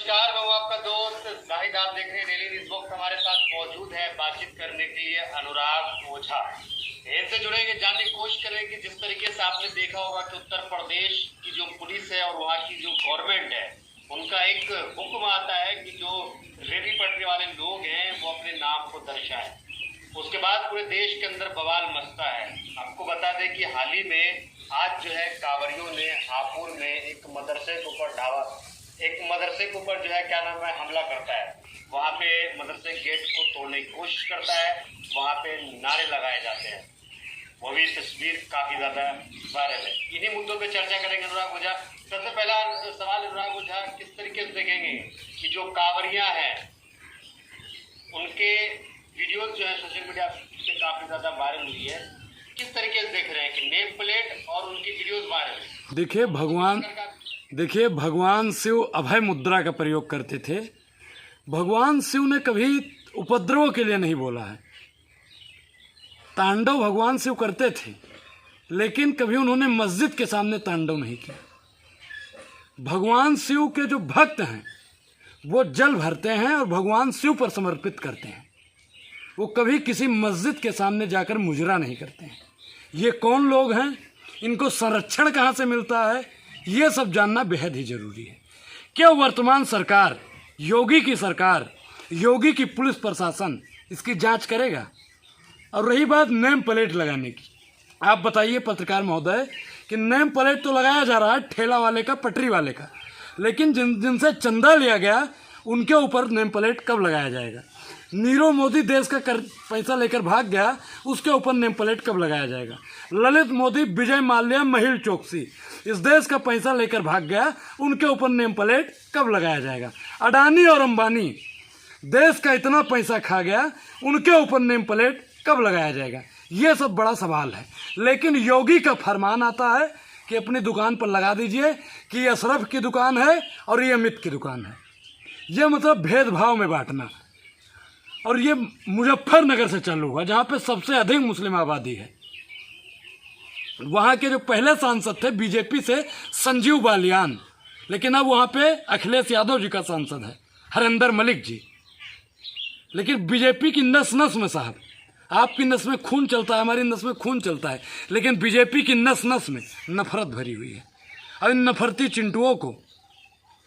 नमस्कार, मैं हूं आपका दोस्त जाहिद। आप देख रहे हैं डेली न्यूज बॉक्स। हमारे साथ मौजूद है बातचीत करने के लिए अनुराग ओझा। इनसे जुड़ेंगे, जानने की कोशिश करेंगे। जिस तरीके से आपने देखा होगा कि उत्तर प्रदेश की जो पुलिस है और वहाँ की जो गवर्नमेंट है, उनका एक हुक्म आता है कि जो रेडी पड़ने वाले लोग हैं वो अपने नाम को दर्शाएं। उसके बाद पूरे देश के अंदर बवाल मचता है। आपको बता दें कि हाल ही में आज जो है कांवरियों ने हापुड़ में एक मदरसे के ऊपर जो है क्या नाम है हमला करता है। वहाँ पे मदरसे गेट को तोड़ने की कोशिश करता है, वहाँ पे नारे लगाए जाते हैं। वो भी तस्वीर काफी ज्यादा वायरल है। इन्हीं मुद्दों पे चर्चा करेंगे अनुराग ओझा। सबसे पहला सवाल अनुराग ओझा, किस तरीके से देखेंगे कि जो कांवरियां हैं उनके वीडियो जो है सोशल मीडिया पे काफी ज्यादा वायरल हुई है, किस तरीके से देख रहे हैं कि नेम प्लेट और उनकी वीडियोस वायरल है? देखिए भगवान शिव अभय मुद्रा का प्रयोग करते थे। भगवान शिव ने कभी उपद्रव के लिए नहीं बोला है। तांडव भगवान शिव करते थे, लेकिन कभी उन्होंने मस्जिद के सामने तांडव नहीं किया। भगवान शिव के जो भक्त हैं वो जल भरते हैं और भगवान शिव पर समर्पित करते हैं। वो कभी किसी मस्जिद के सामने जाकर मुजरा नहीं करते हैं। ये कौन लोग हैं, इनको संरक्षण कहाँ से मिलता है, ये सब जानना बेहद ही जरूरी है। क्या वर्तमान सरकार, योगी की सरकार, योगी की पुलिस प्रशासन इसकी जांच करेगा? और रही बात नेम प्लेट लगाने की, आप बताइए पत्रकार महोदय कि नेम प्लेट तो लगाया जा रहा है ठेला वाले का, पटरी वाले का, लेकिन जिनसे चंदा लिया गया उनके ऊपर नेम प्लेट कब लगाया जाएगा? नीरव मोदी देश का पैसा लेकर भाग गया, उसके ऊपर नेम प्लेट कब लगाया जाएगा? ललित मोदी, विजय माल्या, महिल चोकसी इस देश का पैसा लेकर भाग गया, उनके ऊपर नेम प्लेट कब लगाया जाएगा? अडानी और अंबानी देश का इतना पैसा खा गया, उनके ऊपर नेम प्लेट कब लगाया जाएगा? ये सब बड़ा सवाल है। लेकिन योगी का फरमान आता है कि अपनी दुकान पर लगा दीजिए कि ये अशरफ की दुकान है और ये अमित की दुकान है। ये मतलब भेदभाव में बांटना। और ये मुजफ्फरनगर से चालू हुआ, जहाँ पे सबसे अधिक मुस्लिम आबादी है। वहाँ के जो पहले सांसद थे बीजेपी से संजीव बालियान, लेकिन अब वहाँ पे अखिलेश यादव जी का सांसद है हरिंदर मलिक जी। लेकिन बीजेपी की नस नस में, साहब आपकी नस में खून चलता है, हमारी नस में खून चलता है, लेकिन बीजेपी की नस नस में नफरत भरी हुई है। और इन नफरती चिंटुओं को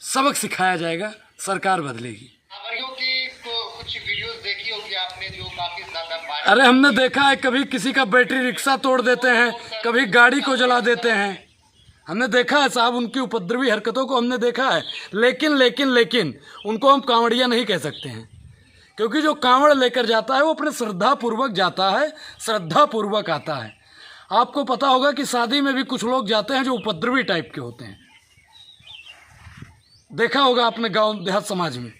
सबक सिखाया जाएगा, सरकार बदलेगी। कुछ वीडियोस देखी होगी आपने जो काफी ज्यादा। अरे हमने देखा है, कभी किसी का बैटरी रिक्शा तोड़ देते हैं, कभी गाड़ी को जला देते हैं। हमने देखा है साहब, उनकी उपद्रवी हरकतों को हमने देखा है। लेकिन उनको हम कांवड़िया नहीं कह सकते हैं, क्योंकि जो कांवड़ लेकर जाता है वो अपने श्रद्धापूर्वक जाता है, श्रद्धापूर्वक आता है। आपको पता होगा कि शादी में भी कुछ लोग जाते हैं जो उपद्रवी टाइप के होते हैं, देखा होगा आपने गांव देहात समाज में।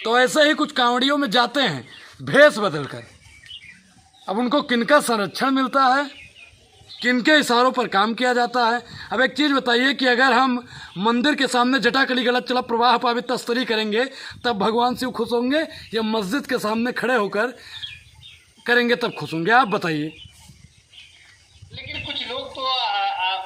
तो ऐसे ही कुछ कांवड़ियों में जाते हैं भेष बदलकर। अब उनको किनका संरक्षण मिलता है, किनके इशारों पर काम किया जाता है? अब एक चीज़ बताइए कि अगर हम मंदिर के सामने जटाकली गलत चला प्रवाह पावित तस्तरी करेंगे तब भगवान शिव खुश होंगे, या मस्जिद के सामने खड़े होकर करेंगे तब खुश होंगे? आप बताइए। लेकिन कुछ लोग तो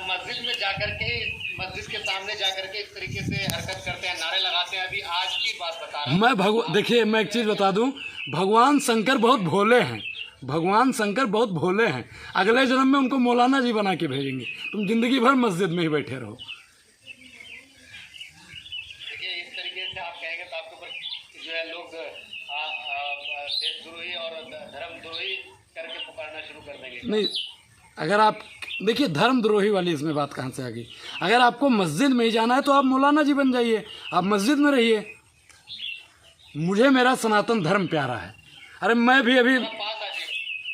मस्जिद में जाकर के, मस्जिद के सामने जाकर के इस तरीके से हरकत करते हैं, नारे लगाते हैं। अभी आज की बात बता रहा हूं। देखिए मैं एक चीज़ बता दूं, भगवान शंकर बहुत भोले हैं, भगवान शंकर बहुत भोले हैं। अगले जन्म में उनको मौलाना जी बना के भेजेंगे, तुम जिंदगी भर मस्जिद में ही बैठे रहो। देखिए इस तरीके से आप कहेंगे तो आपके ऊपर जो है लोग देशद्रोही और धर्मद्रोही करके पुकारना शुरू कर देंगे। नहीं, अगर आप देखिए धर्मद्रोही वाली इसमें बात कहाँ से आ गई? अगर आपको मस्जिद में ही जाना है तो आप मौलाना जी बन जाइए, आप मस्जिद में रहिए। मुझे मेरा सनातन धर्म प्यारा है। अरे मैं भी अभी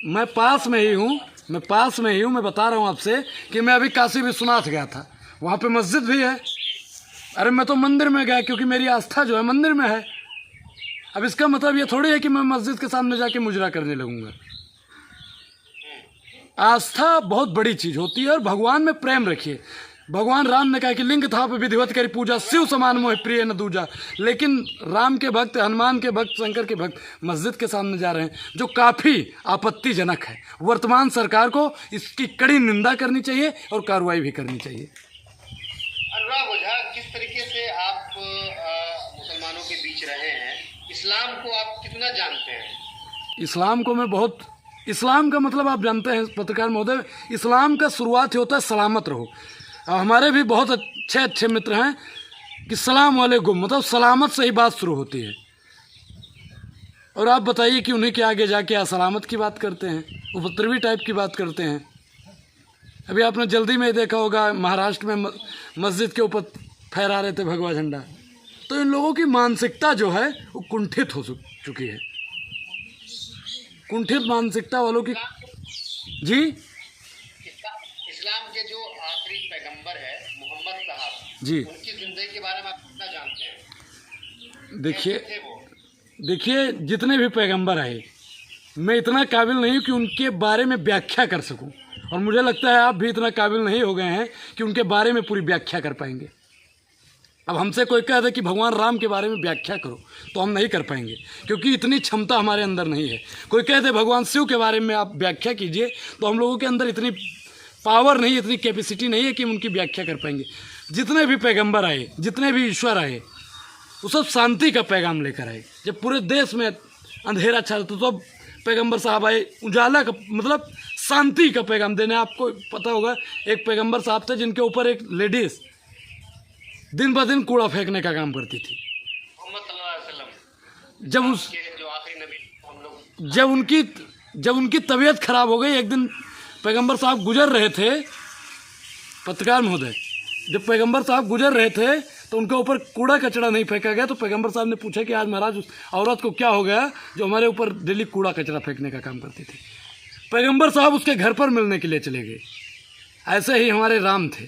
मैं पास में ही हूँ, मैं बता रहा हूँ आपसे कि मैं अभी काशी विश्वनाथ गया था, वहाँ पे मस्जिद भी है। अरे मैं तो मंदिर में गया क्योंकि मेरी आस्था जो है मंदिर में है। अब इसका मतलब ये थोड़ी है कि मैं मस्जिद के सामने जाके मुजरा करने लगूंगा। आस्था बहुत बड़ी चीज़ होती है और भगवान में प्रेम रखिए। भगवान राम ने कहा कि लिंग था विधिवत करी पूजा, शिव समान मोह प्रिय न दूजा। लेकिन राम के भक्त, हनुमान के भक्त, शंकर के भक्त मस्जिद के सामने जा रहे हैं, जो काफ़ी आपत्तिजनक है। वर्तमान सरकार को इसकी कड़ी निंदा करनी चाहिए और कार्रवाई भी करनी चाहिए। अनुराग ओझा, किस तरीके से आप मुसलमानों बीच रहे हैं, इस्लाम को आप कितना जानते हैं? इस्लाम को मैं बहुत, इस्लाम का मतलब आप जानते हैं पत्रकार महोदय, इस्लाम का शुरुआत ही होता है सलामत रहो। और हमारे भी बहुत अच्छे अच्छे मित्र हैं कि सलाम वालेकुम, मतलब सलामत से ही बात शुरू होती है। और आप बताइए कि उन्हीं के आगे जाके असलामत की बात करते हैं, उपद्रवी टाइप की बात करते हैं। अभी आपने जल्दी में देखा होगा महाराष्ट्र में मस्जिद के ऊपर फहरा रहे थे भगवा झंडा। तो इन लोगों की मानसिकता जो है वो कुंठित हो चुकी है, कुंठित मानसिकता वालों की। जी, इस्लाम के जो आखिरी पैगंबर है मोहम्मद साहब जी, उनकी जिंदगी के बारे में आप कितना जानते हैं? देखिए कैसे थे वो? देखिए जितने भी पैगंबर आए, मैं इतना काबिल नहीं हूँ कि उनके बारे में व्याख्या कर सकूं, और मुझे लगता है आप भी इतना काबिल नहीं हो गए हैं कि उनके बारे में पूरी व्याख्या कर पाएंगे। अब हमसे कोई कह दे कि भगवान राम के बारे में व्याख्या करो तो हम नहीं कर पाएंगे, क्योंकि इतनी क्षमता हमारे अंदर नहीं है। कोई कह दे भगवान शिव के बारे में आप व्याख्या कीजिए तो हम लोगों के अंदर इतनी पावर नहीं, इतनी कैपेसिटी नहीं है कि हम उनकी व्याख्या कर पाएंगे। जितने भी पैगंबर आए, जितने भी ईश्वर आए, वो सब शांति का पैगाम लेकर आए। जब पूरे देश में अंधेरा छा तो सब पैगंबर साहब आए उजाला का, मतलब शांति का पैगाम देने। आपको पता होगा एक पैगंबर साहब थे जिनके ऊपर एक लेडीज दिन ब दिन कूड़ा फेंकने का काम करती थी। मोहम्मद सल्लल्लाहु अलैहि वसल्लम जब उस के जो आखिरी नबी हम लोग, जब उनकी तबीयत खराब हो गई, एक दिन पैगंबर साहब गुजर रहे थे, पत्रकार महोदय, जब पैगंबर साहब गुजर रहे थे तो उनके ऊपर कूड़ा कचरा नहीं फेंका गया। तो पैगंबर साहब ने पूछा कि आज महाराज उस औरत को क्या हो गया जो हमारे ऊपर डेली कूड़ा कचरा फेंकने का काम करती थी। पैगंबर साहब उसके घर पर मिलने के लिए चले गए। ऐसे ही हमारे राम थे,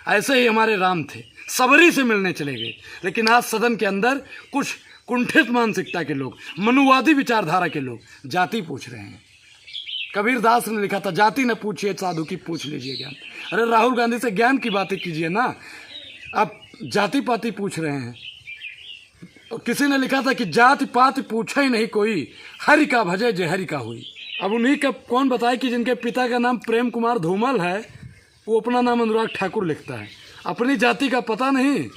ऐसे ही हमारे राम थे, सबरी से मिलने चले गए। लेकिन आज सदन के अंदर कुछ कुंठित मानसिकता के लोग, मनुवादी विचारधारा के लोग जाति पूछ रहे हैं। कबीर दास ने लिखा था, जाति न पूछिए साधु की पूछ लीजिए ज्ञान। अरे राहुल गांधी से ज्ञान की बातें कीजिए ना, आप जाति पाति पूछ रहे हैं। और किसी ने लिखा था कि जाति पाति पूछा ही नहीं कोई, हरि का भजे जय हरि का हुई। अब उन्हीं का कौन बताए कि जिनके पिता का नाम प्रेम कुमार धूमल है, वो अपना नाम अनुराग ठाकुर लिखता है। अपनी जाति का पता नहीं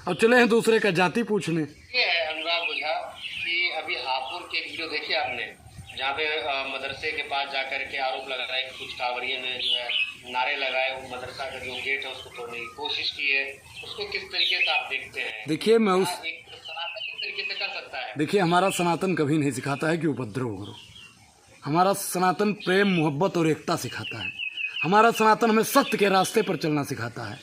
और चले हैं दूसरे का जाति पूछने। ये है अनुराग ओझा कि अभी हापुड़ के वीडियो देखिए आपने, जहाँ पे मदरसे के पास जाकर के आरोप लगा रहा है कि कुछ कांवरिये ने जो है नारे लगाए, वो मदरसा का जो गेट है उसको तोड़ने की कोशिश की है। उसको किस तरीके से आप देखते हैं? देखिए मैं उस एक सनातन किस तरीके से कर सकता है? देखिए हमारा सनातन कभी नहीं सिखाता है कि उपद्रव करो। हमारा सनातन प्रेम, मोहब्बत और एकता सिखाता है। हमारा सनातन हमें सत्य के रास्ते पर चलना सिखाता है।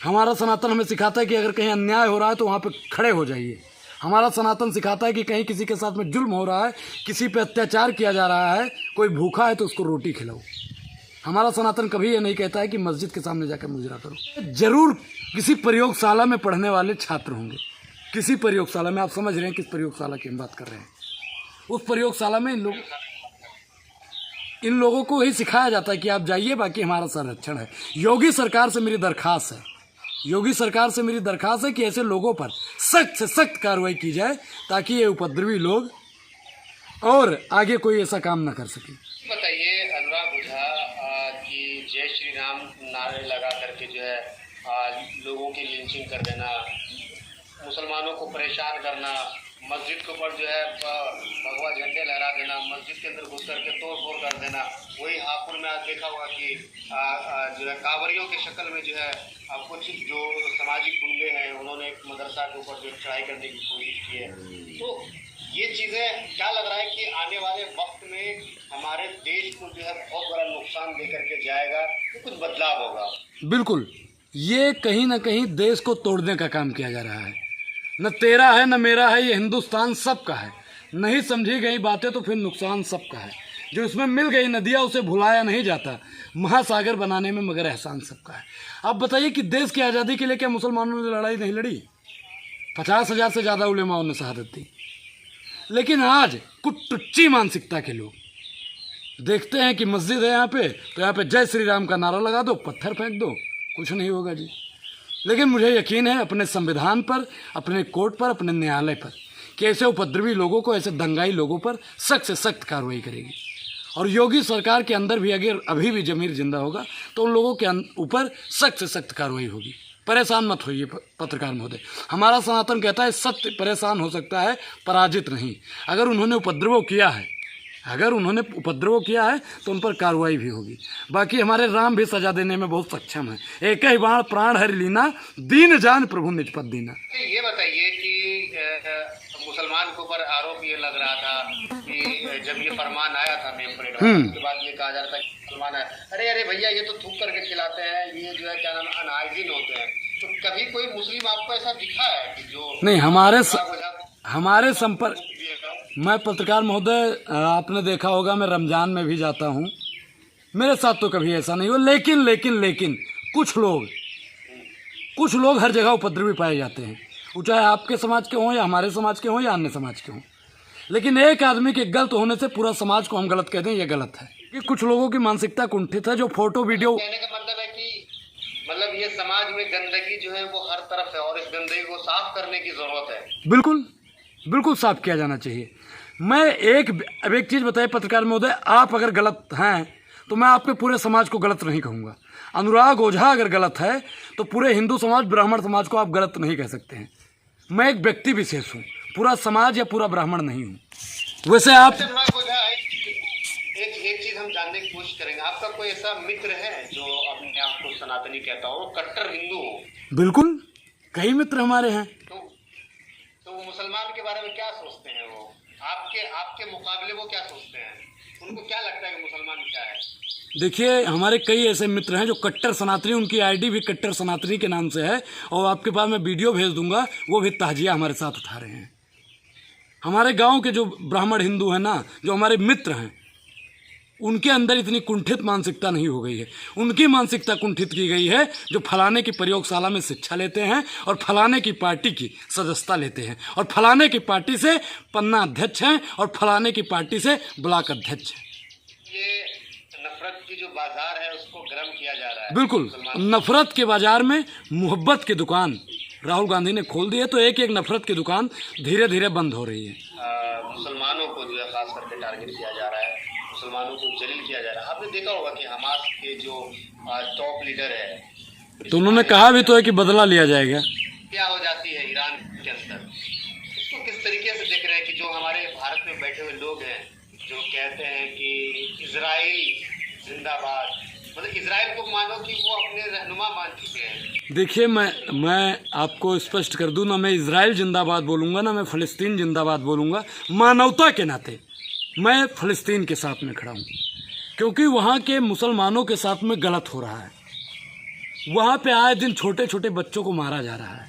हमारा सनातन हमें सिखाता है कि अगर कहीं अन्याय हो रहा है तो वहाँ पे खड़े हो जाइए। हमारा सनातन सिखाता है कि कहीं किसी के साथ में जुल्म हो रहा है, किसी पे अत्याचार किया जा रहा है, कोई भूखा है तो उसको रोटी खिलाओ। हमारा सनातन कभी ये नहीं कहता है कि मस्जिद के सामने जाकर मुजरा करो। जरूर किसी प्रयोगशाला में पढ़ने वाले छात्र होंगे, किसी प्रयोगशाला में, आप समझ रहे हैं किस प्रयोगशाला की हम बात कर रहे हैं। उस प्रयोगशाला में इन लोगों को ही सिखाया जाता है कि आप जाइए, बाकी हमारा संरक्षण है। योगी सरकार से मेरी दरखास्त है, योगी सरकार से मेरी दरखास्त है कि ऐसे लोगों पर सख्त से सख्त कार्रवाई की जाए ताकि ये उपद्रवी लोग और आगे कोई ऐसा काम ना कर सके। बताइए अनुराग ओझा कि जय श्री राम नारे लगा करके जो है लोगों की लिंचिंग कर देना, मुसलमानों को परेशान करना, मस्जिद के ऊपर जो है भगवा झंडे लहरा देना, मस्जिद के अंदर घुस करके तोड़ फोड़ कर देना। वही हापुड़ में आज देखा हुआ कि जो है कांवरियों की शक्ल में जो है कुछ जो सामाजिक गुंडे हैं उन्होंने एक मदरसा के ऊपर जो चढ़ाई करने की कोशिश की है। तो ये चीज़ें क्या लग रहा है कि आने वाले वक्त में हमारे देश को जो है बहुत बड़ा नुकसान दे करके जाएगा, तो कुछ बदलाव होगा? बिल्कुल, ये कहीं ना कहीं देश को तोड़ने का काम किया जा रहा है। न तेरा है न मेरा है, ये हिंदुस्तान सबका है। नहीं समझी गई बातें तो फिर नुकसान सबका है। जो इसमें मिल गई नदियाँ उसे भुलाया नहीं जाता, महासागर बनाने में मगर एहसान सबका है। आप बताइए कि देश की आज़ादी के लिए क्या मुसलमानों ने लड़ाई नहीं लड़ी? 50,000 से ज़्यादा उलेमाओं ने शहादत दी। लेकिन आज कुछ टुच्ची मानसिकता के लोग देखते हैं कि मस्जिद है यहाँ पे, तो यहाँ पे जय श्री राम का नारा लगा दो, पत्थर फेंक दो, कुछ नहीं होगा जी। लेकिन मुझे यकीन है अपने संविधान पर, अपने कोर्ट पर, अपने न्यायालय पर कि ऐसे उपद्रवी लोगों को, ऐसे दंगाई लोगों पर सख्त से सख्त कार्रवाई करेगी। और योगी सरकार के अंदर भी अगर अभी भी जमीर जिंदा होगा तो उन लोगों के ऊपर सख्त से सख्त कार्रवाई होगी। परेशान मत होइए पत्रकार महोदय। हमारा सनातन कहता है सत्य परेशान हो सकता है, पराजित नहीं। अगर उन्होंने उपद्रव किया है तो उन पर कार्रवाई भी होगी। बाकी हमारे राम भी सजा देने में बहुत सक्षम है। एक ही बाण प्राण हरि लीना, दीन जान प्रभु निज पद दीना। ये बताइए कि मुसलमान के ऊपर आरोप ये लग रहा था कि जब ये फरमान आया था मेम परेड उसके बाद ये कहा जा रहा था कि मुसलमान है, अरे भैया ये तो थूक करके खिलाते हैं, ये जो है क्या नाम अनहाइजीन होते हैं। तो कभी कोई मुस्लिम आपको ऐसा दिखा है कि जो नहीं हमारे संपर्क, मैं पत्रकार महोदय आपने देखा होगा मैं रमजान में भी जाता हूँ, मेरे साथ तो कभी ऐसा नहीं हुआ। लेकिन कुछ लोग हर जगह उपद्रवी पाए जाते हैं, वो चाहे आपके समाज के हों या हमारे समाज के हों या अन्य समाज के हों। लेकिन एक आदमी के गलत होने से पूरा समाज को हम गलत कहते हैं, ये गलत है। कि कुछ लोगों की मानसिकता कुंठित है, जो फोटो वीडियो, कहने का मतलब है कि मतलब ये समाज में गंदगी जो है वो हर तरफ है और इस गंदगी को साफ करने की जरूरत है। बिल्कुल साफ किया जाना चाहिए। मैं अब एक चीज़ बताइए पत्रकार महोदय, आप अगर गलत हैं तो मैं आपके पूरे समाज को गलत नहीं कहूँगा। अनुराग ओझा अगर गलत है तो पूरे हिंदू समाज ब्राह्मण समाज को आप गलत नहीं कह सकते हैं। मैं एक व्यक्ति विशेष हूँ, पूरा समाज या पूरा ब्राह्मण नहीं हूँ। वैसे आप एक चीज हम जानने की कोशिश करेंगे, आपका कोई ऐसा मित्र है जो अपने आप को सनातनी कहता हो, कट्टर हिंदू हो? बिल्कुल, कई मित्र हमारे हैं। तो वो मुसलमान के बारे में क्या सोचते हैं? वो आपके मुकाबले वो क्या सोचते हैं? उनको क्या लगता है कि मुसलमान क्या है? देखिए हमारे कई ऐसे मित्र हैं जो कट्टर सनातनी, उनकी आईडी भी कट्टर सनातनी के नाम से है, और आपके पास मैं वीडियो भेज दूंगा, वो भी ताजिया हमारे साथ उठा रहे हैं। हमारे गांव के जो ब्राह्मण हिंदू हैं ना, जो हमारे मित्र हैं, उनके अंदर इतनी कुंठित मानसिकता नहीं हो गई है। उनकी मानसिकता कुंठित की गई है जो फलाने की प्रयोगशाला में शिक्षा लेते हैं और फलाने की पार्टी की सदस्यता लेते हैं और फलाने की पार्टी से पन्ना अध्यक्ष हैं और फलाने की पार्टी से ब्लॉक अध्यक्ष हैं। ये नफरत की जो बाजार है उसको गर्म किया जा रहा है। बिल्कुल, नफरत के बाजार में मोहब्बत की दुकान राहुल गांधी ने खोल दी है, तो एक एक नफरत की दुकान धीरे धीरे बंद हो रही है। मुसलमानों को जो है खास करके टारगेट किया जा रहा है, मुसलमानों को जलील किया जा रहा है। आपने देखा होगा कि हमास के जो टॉप लीडर है, तो उन्होंने कहा भी तो है कि बदला लिया जाएगा। क्या हो जाती है ईरान के अंदर, इसको किस तरीके से देख रहे हैं कि जो हमारे भारत में बैठे हुए लोग हैं जो कहते हैं कि इजराइल जिंदाबाद, मतलब इजराइल को मानो कि वो अपने रहनुमा मान चुके हैं। देखिए मैं आपको स्पष्ट कर दूं, ना मैं इजराइल जिंदाबाद बोलूँगा ना मैं फ़लस्तीन जिंदाबाद बोलूँगा। मानवता के नाते मैं फ़लस्तीन के साथ में खड़ा हूँ, क्योंकि वहाँ के मुसलमानों के साथ में गलत हो रहा है। वहाँ पे आए दिन छोटे छोटे बच्चों को मारा जा रहा है।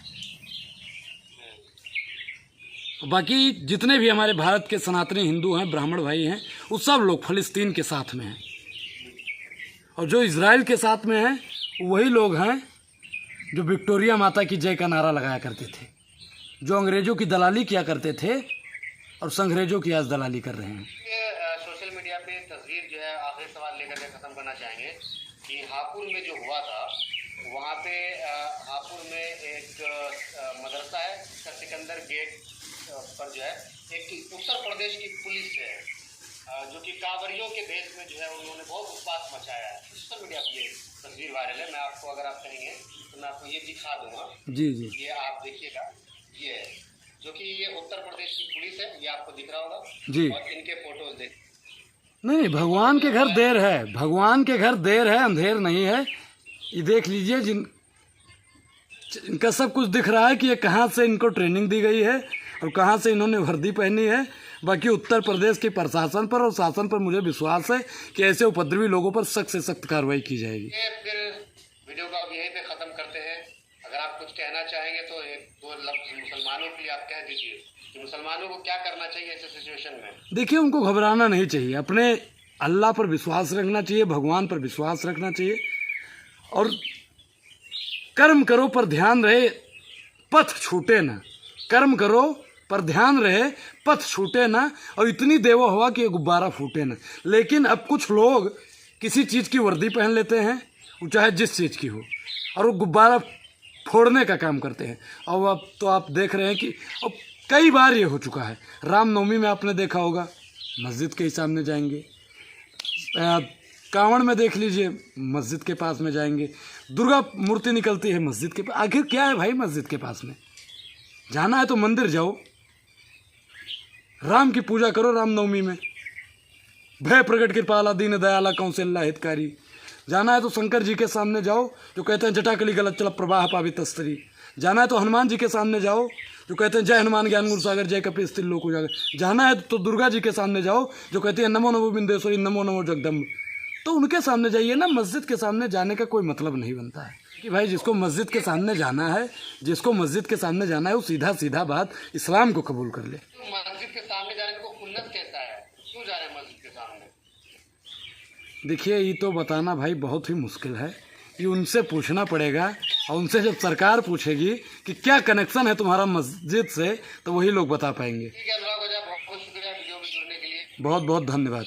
बाकी जितने भी हमारे भारत के सनातनी हिंदू हैं, ब्राह्मण भाई हैं, वो सब लोग फ़लस्तीन के साथ में हैं, और जो इजराइल के साथ में हैं वही लोग हैं जो विक्टोरिया माता की जय का नारा लगाया करते थे, जो अंग्रेज़ों की दलाली किया करते थे और संग्रेजों की आज दलाली कर रहे हैं। सोशल मीडिया पे तस्वीर जो है, आखिरी सवाल लेकर के ख़त्म करना चाहेंगे कि हापुड़ में जो हुआ था, वहाँ पे हापुड़ में एक मदरसा है, सिकंदर गेट पर जो है एक उत्तर प्रदेश की पुलिस है जो कि कांवरियों के भेष में जो है उन्होंने बहुत उत्पात मचाया है। सोशल मीडिया पे ये तस्वीर वायरल है, मैं आपको अगर आप कहेंगे तो मैं आपको ये दिखा दूंगा। जी, ये आप देखिएगा, ये है जो कि ये उत्तर प्रदेश की पुलिस है, ये आपको दिख रहा होगा जी। और इनके फोटोज देख, नहीं, भगवान के घर देर है, भगवान के घर देर है, अंधेर नहीं है। ये देख लीजिए, इनका सब कुछ दिख रहा है कि ये कहाँ से इनको ट्रेनिंग दी गई है और कहाँ से इन्होंने वर्दी पहनी है। बाकी उत्तर प्रदेश के प्रशासन पर और शासन पर मुझे विश्वास है कि ऐसे उपद्रवी लोगों पर सख्त से सख्त कार्रवाई की जाएगी। फिर वीडियो को अब यहीं पे ख़त्म करते हैं। अगर आप कुछ कहना चाहेंगे तो एक दो लफ्ज़ मुसलमानों के लिए आप कह दीजिए कि मुसलमानों को क्या करना चाहिए ऐसे सिचुएशन में। देखिए, उनको घबराना नहीं चाहिए, अपने अल्लाह पर विश्वास रखना चाहिए, भगवान पर विश्वास रखना चाहिए, और कर्म करो पर ध्यान रहे पथ छूटे ना। कर्म करो पर ध्यान रहे पथ छूटे ना, और इतनी देवो हवा कि गुब्बारा फूटे ना। लेकिन अब कुछ लोग किसी चीज़ की वर्दी पहन लेते हैं, वो चाहे जिस चीज़ की हो, और वो गुब्बारा फोड़ने का काम करते हैं। और अब तो आप देख रहे हैं कि अब कई बार ये हो चुका है। रामनवमी में आपने देखा होगा, मस्जिद के ही सामने जाएंगे, कांवड़ में देख लीजिए, मस्जिद के पास में जाएंगे, दुर्गा मूर्ति निकलती है मस्जिद के पास। आखिर क्या है भाई मस्जिद के पास में? जाना है तो मंदिर जाओ, राम की पूजा करो रामनवमी में, भय प्रकट कृपाला दीन दयाला कौशल्या हितकारी। जाना है तो शंकर जी के सामने जाओ जो कहते हैं जटाकली गलत चल प्रवाह पावी तस्तरी। जाना है तो हनुमान जी के सामने जाओ जो कहते हैं जय हनुमान ज्ञान गुण सागर जय कपि स्थिर लोक उजागर। जाना है तो दुर्गा जी के सामने जाओ जो कहती है नमो नमो बिंदेश्वरी नमो नमो जगदम्ब। तो उनके सामने जाइए ना, मस्जिद के सामने जाने का कोई मतलब नहीं बनता है कि भाई जिसको मस्जिद के सामने जाना है, जिसको मस्जिद के सामने जाना है वो सीधा सीधा बात इस्लाम को कबूल कर ले। तो मस्जिद के सामने जाने को खुन्नत कैसा है, क्यों जा रहे हैं मस्जिद के सामने? देखिए ये तो बताना भाई बहुत ही मुश्किल है, ये उनसे पूछना पड़ेगा, और उनसे जब सरकार पूछेगी कि क्या कनेक्शन है तुम्हारा मस्जिद से, तो वही लोग बता पाएंगे। ठीक है अनुराग ओझा, बहुत बहुत शुक्रिया वीडियो में जुड़ने के लिए। बहुत बहुत धन्यवाद।